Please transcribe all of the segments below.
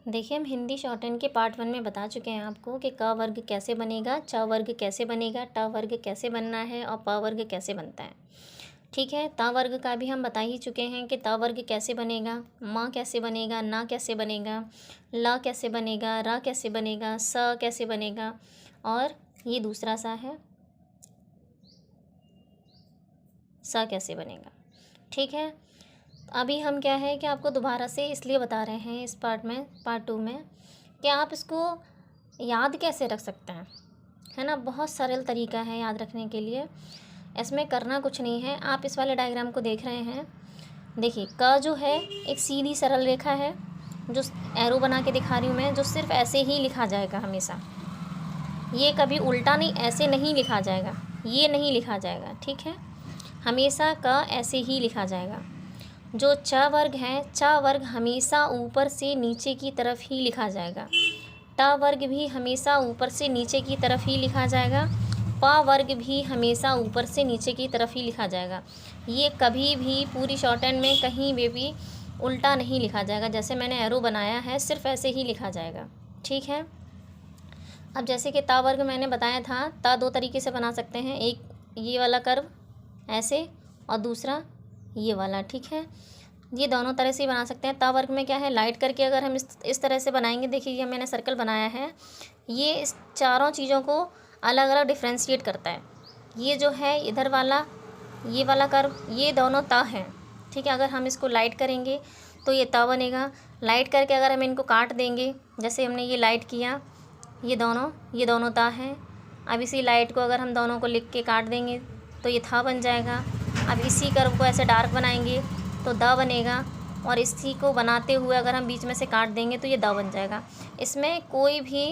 देखिए, हम Hindi short hand के पार्ट 1 में बता चुके हैं आपको कि क वर्ग कैसे बनेगा, च वर्ग कैसे बनेगा, ट वर्ग कैसे बनना है और प वर्ग कैसे बनता है। ठीक है, त वर्ग का भी हम बता ही चुके हैं कि त वर्ग कैसे बनेगा, म कैसे बनेगा, न कैसे बनेगा, ल कैसे बनेगा, र कैसे बनेगा, स कैसे बनेगा और ये दूसरा सा है स कैसे बनेगा। ठीक है, अभी हम क्या है कि आपको दोबारा से इसलिए बता रहे हैं इस पार्ट 2 में कि आप इसको याद कैसे रख सकते हैं, है ना। बहुत सरल तरीका है याद रखने के लिए, इसमें करना कुछ नहीं है। आप इस वाले डायग्राम को देख रहे हैं, देखिए क जो है एक सीधी सरल रेखा है, जो एरो बना के दिखा रही हूँ मैं, जो सिर्फ ऐसे ही लिखा जाएगा हमेशा। ये कभी उल्टा नहीं, ऐसे नहीं लिखा जाएगा, ये नहीं लिखा जाएगा। ठीक है, हमेशा क ऐसे ही लिखा जाएगा। जो च वर्ग है, च वर्ग हमेशा ऊपर से नीचे की तरफ ही लिखा जाएगा। ट वर्ग भी हमेशा ऊपर से नीचे की तरफ ही लिखा जाएगा। प वर्ग भी हमेशा ऊपर से नीचे की तरफ ही लिखा जाएगा। ये कभी भी पूरी शॉर्ट हैंड में कहीं भी उल्टा नहीं लिखा जाएगा। जैसे मैंने एरो बनाया है, सिर्फ ऐसे ही लिखा जाएगा। ठीक है, अब जैसे कि ता वर्ग मैंने बताया था, ता दो तरीके से बना सकते हैं, एक ये वाला कर्व ऐसे और दूसरा ये वाला। ठीक है, ये दोनों तरह से ही बना सकते हैं। ता वर्ग में क्या है, लाइट करके अगर हम इस तरह से बनाएंगे, देखिए ये मैंने सर्कल बनाया है, ये इस चारों चीज़ों को अलग अलग डिफ्रेंशिएट करता है। ये जो है इधर वाला, ये वाला कर्व, ये दोनों ता हैं। ठीक है, अगर हम इसको लाइट करेंगे तो ये ता बनेगा। लाइट करके अगर हम इनको काट देंगे, जैसे हमने ये लाइट किया, ये दोनों ता हैं। अब इसी लाइट को अगर हम दोनों को लिख के काट देंगे तो ये था बन जाएगा। अब इसी कर्व को ऐसे डार्क बनाएंगे तो द बनेगा, और इसी को बनाते हुए अगर हम बीच में से काट देंगे तो ये द बन जाएगा। इसमें कोई भी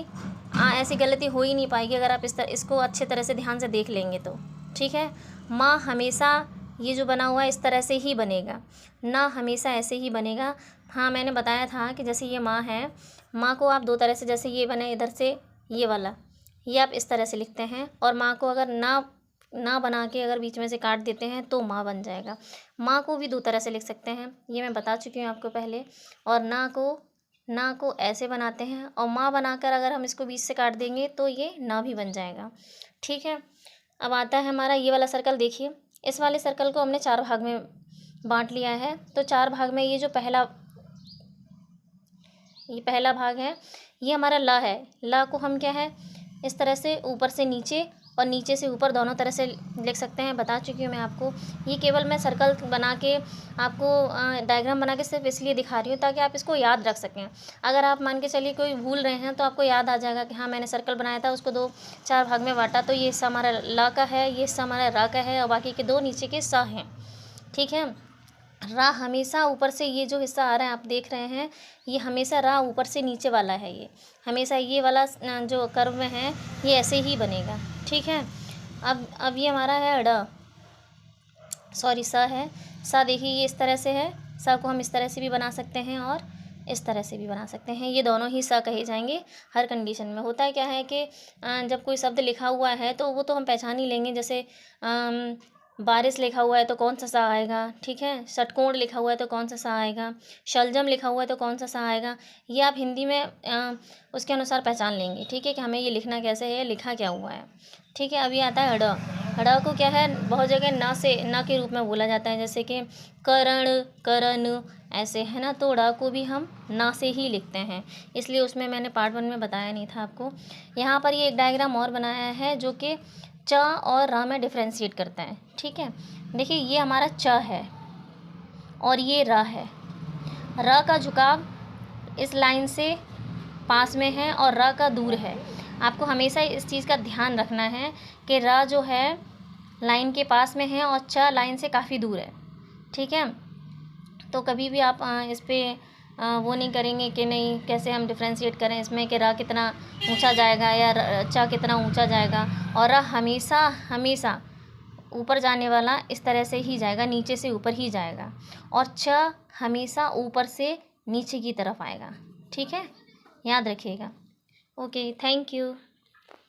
ऐसी गलती हो ही नहीं पाएगी अगर आप इसको अच्छे तरह से ध्यान से देख लेंगे तो। ठीक है, माँ हमेशा ये जो बना हुआ है इस तरह से ही बनेगा, ना हमेशा ऐसे ही बनेगा। हाँ, मैंने बताया था कि जैसे ये माँ है, माँ को आप दो तरह से, जैसे ये बने इधर से ये वाला, ये आप इस तरह से लिखते हैं, और माँ को अगर ना बना के अगर बीच में से काट देते हैं तो माँ बन जाएगा। माँ को भी दो तरह से लिख सकते हैं, ये मैं बता चुकी हूँ आपको पहले। और ना को ऐसे बनाते हैं, और माँ बनाकर अगर हम इसको बीच से काट देंगे तो ये ना भी बन जाएगा। ठीक है, अब आता है हमारा ये वाला सर्कल। देखिए, इस वाले सर्कल को हमने 4 भाग में बांट लिया है। तो 4 भाग में ये जो पहला भाग है, ये हमारा ला है। ला को हम क्या है, इस तरह से ऊपर से नीचे और नीचे से ऊपर दोनों तरह से लिख सकते हैं, बता चुकी हूँ मैं आपको। ये केवल मैं सर्कल बना के आपको डायग्राम बना के सिर्फ इसलिए दिखा रही हूँ ताकि आप इसको याद रख सकें। अगर आप मान के चलिए कोई भूल रहे हैं तो आपको याद आ जाएगा कि हाँ, मैंने सर्कल बनाया था, उसको 4 भाग में बांटा, तो ये हिस्सा हमारा ला का है, ये हिस्सा हमारा रा का है, और बाकी के 2 नीचे के सा हैं। ठीक है, रा हमेशा ऊपर से, ये जो हिस्सा आ रहा है आप देख रहे हैं, ये हमेशा रा ऊपर से नीचे वाला है। ये हमेशा ये वाला जो कर्व में है ये ऐसे ही बनेगा। ठीक है, अब ये हमारा है सा है। सा देखिए ये इस तरह से है, सा को हम इस तरह से भी बना सकते हैं और इस तरह से भी बना सकते हैं। ये दोनों ही सा कहे जाएंगे हर कंडीशन में। होता है क्या है कि जब कोई शब्द लिखा हुआ है तो वो तो हम पहचान ही लेंगे। जैसे बारिश लिखा हुआ है तो कौन सा सा आएगा। ठीक है, षटकोण लिखा हुआ है तो कौन सा सा आएगा, शलजम लिखा हुआ है तो कौन सा सा आएगा, ये आप हिंदी में उसके अनुसार पहचान लेंगे। ठीक है, कि हमें ये लिखना कैसे है, लिखा क्या हुआ है। ठीक है, अभी आता है ड़। ड़ को क्या है, बहुत जगह न के रूप में बोला जाता है, जैसे कि करण, करन, ऐसे है ना। तो ड़ को भी हम ना से ही लिखते हैं, इसलिए उसमें मैंने पार्ट 1 में बताया नहीं था आपको। यहाँ पर ये एक डायग्राम और बनाया है जो कि च और रा में डिफ्रेंशिएट करता है। ठीक है, देखिए ये हमारा च है और ये रा है। र का झुकाव इस लाइन से पास में है और र का दूर है। आपको हमेशा इस चीज़ का ध्यान रखना है कि र जो है लाइन के पास में है और च लाइन से काफ़ी दूर है। ठीक है, तो कभी भी आप इस पर वो नहीं करेंगे कि नहीं कैसे हम डिफ्रेंशिएट करें इसमें कि र कितना ऊंचा जाएगा या च कितना ऊंचा जाएगा। और र हमेशा ऊपर जाने वाला इस तरह से ही जाएगा, नीचे से ऊपर ही जाएगा, और च हमेशा ऊपर से नीचे की तरफ आएगा। ठीक है, याद रखिएगा। Okay, thank you.